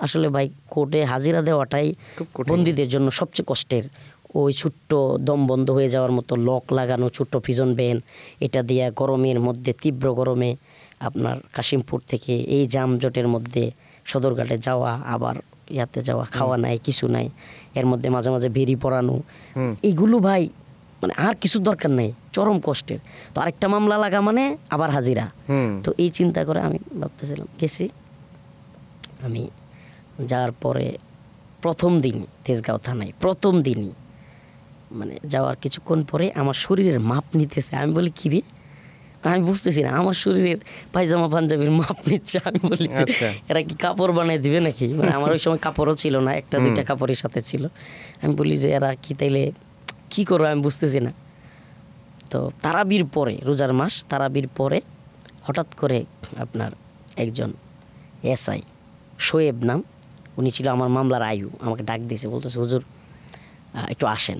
আসলে ভাই কোর্টে হাজিরা দেওয়াটাই বন্দীদের জন্য সবচেয়ে কষ্টের। ওই ছোট্ট দম বন্ধ হয়ে যাওয়ার মতো লক লাগানো ছোট্ট পিজন ভ্যান, এটা দিয়ে গরমের মধ্যে তীব্র গরমে আপনার কাশিমপুর থেকে এই যানজটের মধ্যে সদরঘাটে যাওয়া, আবার ইয়াতে যাওয়া, খাওয়া নাই কিছু নাই, এর মধ্যে মাঝে মাঝে বেরি পড়ানো, এগুলো ভাই মানে আর কিছু দরকার নেই, চরম কষ্টের। তো আরেকটা মামলা লাগা মানে আবার হাজিরা। তো এই চিন্তা করে আমি ভাবতেছিলাম, গেছি। আমি যাওয়ার পরে প্রথম দিন তেজগাঁও থানায়, প্রথম দিনই মানে যাওয়ার কিছুক্ষণ পরে আমার শরীরের মাপ নিতেছে। আমি বলি কিরে, আমি বুঝতেছি না, আমার শরীরের পায়জামা পাঞ্জাবির মাপ নিচ্ছে। আমি বলি এরা কি কাপড় বানিয়ে দিবে নাকি? মানে আমার ওই সময় কাপড়ও ছিল না, একটা দুইটা কাপড়ের সাথে ছিল। আমি বলি যে এরা কি তাইলে কি করবো আমি বুঝতেছি না। তো তারাবির পরে, রোজার মাস তারাবির পরে হঠাৎ করে আপনার একজন এসআই শোয়েব নাম, উনি ছিল আমার মামলার আয়ু, আমাকে ডাক দিয়েছে, বলতেছে হুজুর একটু আসেন।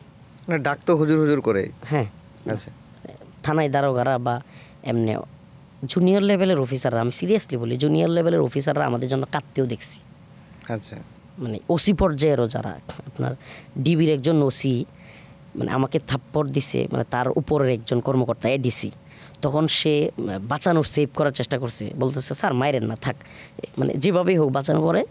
ডাক তো হুজুর হুজুর করে? হ্যাঁ, আচ্ছা। থানায় দারোগারা বা এমনি জুনিয়র লেভেলের অফিসাররা, আমি সিরিয়াসলি বলি জুনিয়র লেভেলের অফিসাররা আমাদের জন্য কাঁদতেও দেখছি। আচ্ছা, মানে ওসি পর্যায়েরও যারা, আপনার ডিবির একজন ওসি মানে আমাকে থাপ্পড় দিছে, মানে তার উপরের একজন কর্মকর্তা এডিসি, তখন সে বাঁচানোর সেভ করার চেষ্টা করছে, বলতেছে স্যার মাইরেন না, থাক, মানে যেভাবেই হোক বাঁচানোর পরে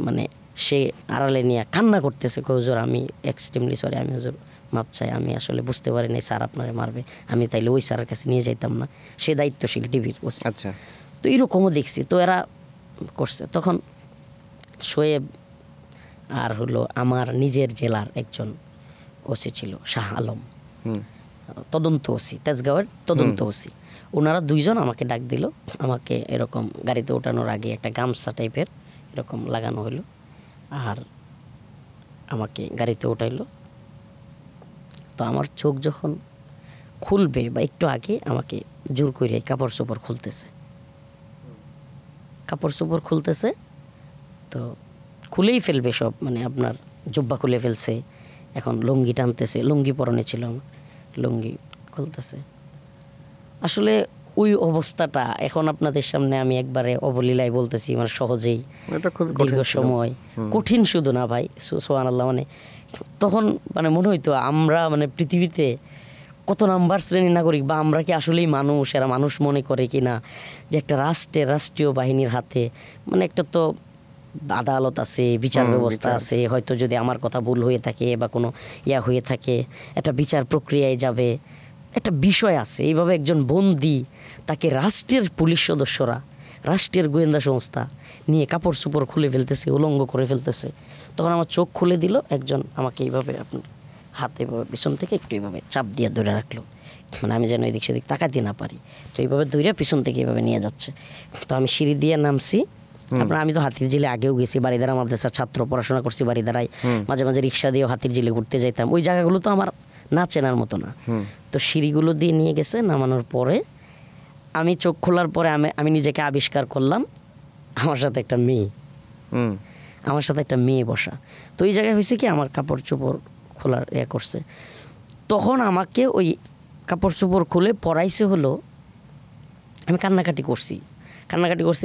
মানে সে আড়ালে নিয়ে কান্না করতেছে, হুজুর আমি এক্সট্রিমলি সরি, আমি হুজুর মাপ চাই, আমি আসলে বুঝতে পারি নাই স্যার আপনারে মারবে, আমি তাইলে ওই স্যারের কাছে নিয়ে যাইতাম না, সে দায়িত্বশীল ডিবির ওসি। আচ্ছা, তো এরকমও দেখছি। তো এরা করছে, তখন শোয়েব আর হলো আমার নিজের জেলার একজন ওসি ছিল শাহ আলম, তদন্ত ওসি, তেজগাঁওয়ের তদন্ত ওসি, ওনারা দুইজন আমাকে ডাক দিল। আমাকে এরকম গাড়িতে ওঠানোর আগে একটা গামছা টাইপের এরকম লাগানো হলো, আর আমাকে গাড়িতে উঠাইলো। তো আমার চোখ যখন খুলবে বা একটু আগে আমাকে জোর করে কাপড় চোপড় খুলতেছে, কাপড় চোপড় খুলতেছে, তো খুলেই ফেলবে সব, মানে আপনার জুব্বা খুলে ফেলছে, এখন লুঙ্গি টানতেছে, লুঙ্গি পরনে ছিল, লুঙ্গি খুলতেছে। আসলে ওই অবস্থাটা এখন আপনাদের সামনে আমি একবারে অবলীলায় বলতেছি, মানে সহজেই, দীর্ঘ সময় কঠিন শুধু না ভাই, সুবহানাল্লাহ, মানে তখন মানে মনে হইতো আমরা মানে পৃথিবীতে কত নাম্বার শ্রেণীর নাগরিক, বা আমরা কি আসলেই মানুষ, এরা মানুষ মনে করে কি না, যে একটা রাষ্ট্রীয় বাহিনীর হাতে মানে একটা তো আদালত আছে, বিচার ব্যবস্থা আছে, হয়তো যদি আমার কথা ভুল হয়ে থাকে বা কোনো ইয়া হয়ে থাকে, একটা বিচার প্রক্রিয়ায় যাবে, একটা বিষয় আছে। এইভাবে একজন বন্দী, তাকে রাষ্ট্রের পুলিশ সদস্যরা, রাষ্ট্রের গোয়েন্দা সংস্থা নিয়ে কাপড় চোপড় খুলে ফেলতেছে, উলঙ্গ করে ফেলতেছে। তখন আমার চোখ খুলে দিল একজন, আমাকে এইভাবে আপনার হাতে পিছন থেকে একটু এইভাবে চাপ দিয়ে ধরে রাখলো, মানে আমি যেন এদিক সেদিক তাকাতে না পারি। তো এইভাবে ধরে পিছন থেকে এইভাবে নিয়ে যাচ্ছে। তো আমি সিঁড়ি দিয়ে নামছি। আপনার আমি তো হাতির ঝিলে আগেও গেছি, বাড়িদারা মাদ্রাসার ছাত্র, পড়াশোনা করছি বাড়িদারায়, মাঝে মাঝে রিক্সা দিয়েও হাতির ঝিলে ঘুরতে যাইতাম, ওই জায়গাগুলো তো আমার না চেনার মতো না। তো সিঁড়িগুলো দিয়ে নিয়ে গেছে, নামানোর পরে আমি চোখ খোলার পরে আমি নিজেকে আবিষ্কার করলাম আমার সাথে একটা মেয়ে, আমার সাথে একটা মেয়ে বসা। তো এই জায়গায় হয়েছে কি, আমার কাপড় চোপড় খোলার করছে, তখন আমাকে ওই কাপড় চোপড় খুলে পরাইছে হলো। আমি কান্নাকাটি করছি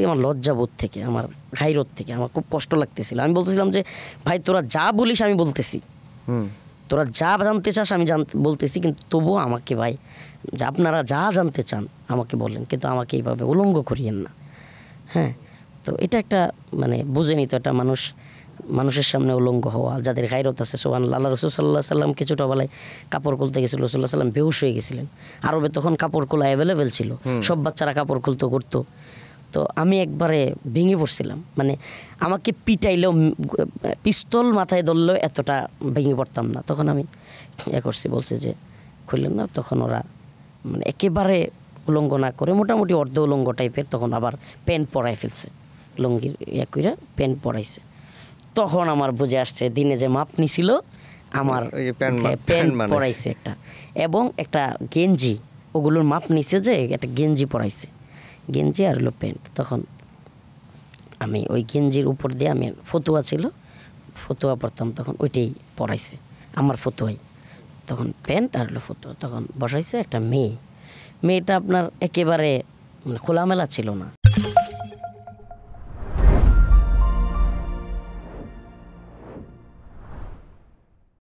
আমার লজ্জাবোধ থেকে, আমার ঘাইরত থেকে, আমার খুব কষ্ট লাগতেছিল। আমি বলতেছিলাম যে ভাই তোরা যা বলিস আমি বলতেছি, তোরা যা জানতে চাস আমি বলতেছি, কিন্তু তবুও আমাকে ভাই, যে আপনারা যা জানতে চান আমাকে বলেন, কিন্তু আমাকে এইভাবে উলঙ্গ করিয়েন না। হ্যাঁ, তো এটা একটা মানে বুঝেনি তো, এটা মানুষের সামনে উলঙ্গ হওয়া, যাদের গায়রত আছে। সুবহানাল্লাহ, আল্লাহ রাসূল সাল্লাল্লাহু আলাইহি সাল্লামকে ছোটবেলায় কাপড় খুলতে গেছিল, রাসূলুল্লাহ সাল্লাল্লাহু আলাইহি সাল্লাম বেহুশ হয়ে গেছিলেন। আরবে তখন কাপড় খোলা অ্যাভেলেবেল ছিল, সব বাচ্চারা কাপড় খুলতো করতো। তো আমি একবারে ভেঙে পড়ছিলাম, মানে আমাকে পিটাইলেও, পিস্তল মাথায় ধরলেও এতটা ভেঙে পড়তাম না। তখন আমি করছি, বলছে যে খুললেন না। তখন ওরা মানে একেবারে উলঙ্গ না করে মোটামুটি অর্ধ উলঙ্গ টাইপের, তখন আবার প্যান্ট পরাই ফেলছে, লুঙ্গির কইরা প্যান্ট পরাইছে। তখন আমার বুঝে আসছে দিনে যে মাপ নিছিল আমার প্যান্ট পরাইছে একটা, এবং একটা গেঞ্জি, ওগুলোর মাপ নিছে যে একটা গেঞ্জি পরাইছে, গেঞ্জি আর হলো প্যান্ট। তখন আমি ওই গেঞ্জির উপর দিয়ে, আমি ফতুয়া ছিল, ফতুয়া পরতাম, তখন ওইটাই পরাইছে আমার ফতুয়াই। তখন প্যান্ট আর হলো ফতুয়া, তখন বসাইছে একটা মেয়েটা আপনার একেবারে মানে খোলামেলা ছিল না,